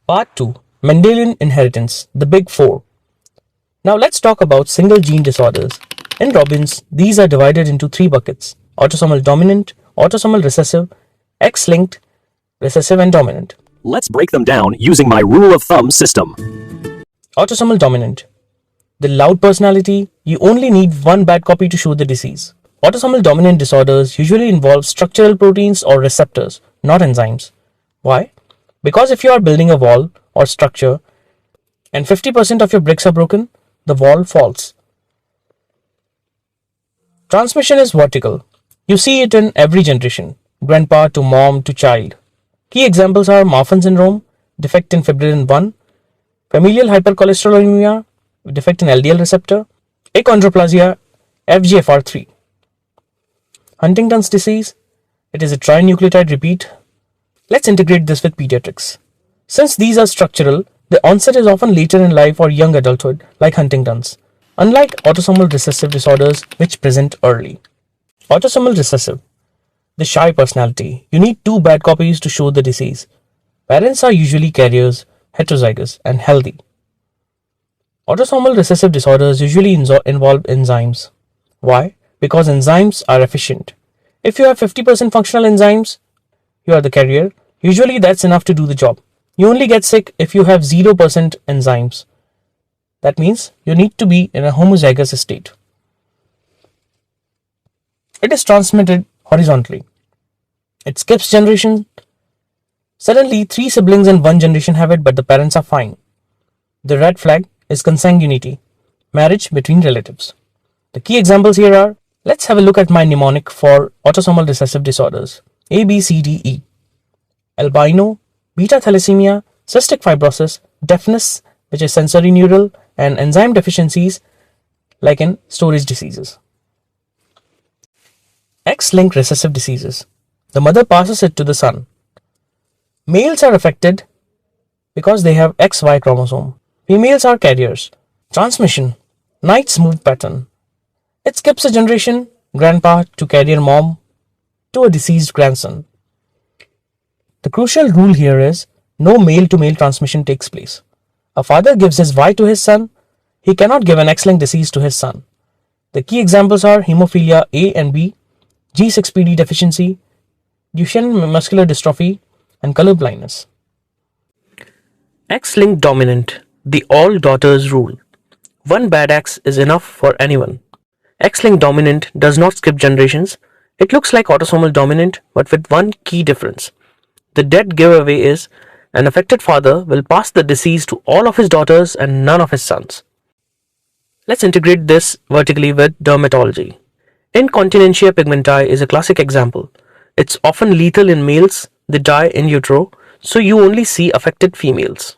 Part 2. Mendelian Inheritance, the Big Four. Now let's talk about single gene disorders. In Robbins, these are divided into three buckets: autosomal dominant, autosomal recessive, X-linked, recessive and dominant. Let's break them down using my rule of thumb system. Autosomal dominant. The loud personality, you only need one bad copy to show the disease. Autosomal dominant disorders usually involve structural proteins or receptors, not enzymes. Why? Because if you are building a wall or structure and 50% of your bricks are broken, the wall falls. Transmission is vertical. You see it in every generation, grandpa to mom to child. Key examples are Marfan syndrome, defect in fibrillin 1, familial hypercholesterolemia, defect in LDL receptor, achondroplasia, FGFR3. Huntington's disease, it is a trinucleotide repeat. Let's integrate this with pediatrics. Since these are structural, the onset is often later in life or young adulthood, like Huntington's, unlike autosomal recessive disorders which present early. Autosomal recessive. The shy personality. You need two bad copies to show the disease. Parents are usually carriers, heterozygous, and healthy. Autosomal recessive disorders usually involve enzymes. Why? Because enzymes are efficient. If you have 50% functional enzymes, you are the carrier. Usually that's enough to do the job. You only get sick if you have 0% enzymes. That means you need to be in a homozygous state. It is transmitted horizontally. It skips generation. Suddenly 3 siblings in one generation have it, but the parents are fine. The red flag is consanguinity, marriage between relatives. The key examples here are, let's have a look at my mnemonic for autosomal recessive disorders. A, B, C, D, E. Albino, beta thalassemia, cystic fibrosis, deafness, which is sensory neural, and enzyme deficiencies like in storage diseases. X-linked recessive diseases. The mother passes it to the son. Males are affected because they have XY chromosome. Females are carriers. Transmission. Knight's move pattern. It skips a generation, grandpa to carrier mom to a deceased grandson. The crucial rule here is no male-to-male transmission takes place. A father gives his Y to his son. He cannot give an X-linked disease to his son. The key examples are hemophilia A and B, G6PD deficiency, Duchenne muscular dystrophy, and color blindness. X-linked dominant, the all daughters rule. One bad X is enough for anyone. X-linked dominant does not skip generations. It looks like autosomal dominant, but with one key difference. The dead giveaway is an affected father will pass the disease to all of his daughters and none of his sons. Let's integrate this vertically with dermatology. Incontinentia pigmenti is a classic example. It's often lethal in males, they die in utero, so you only see affected females.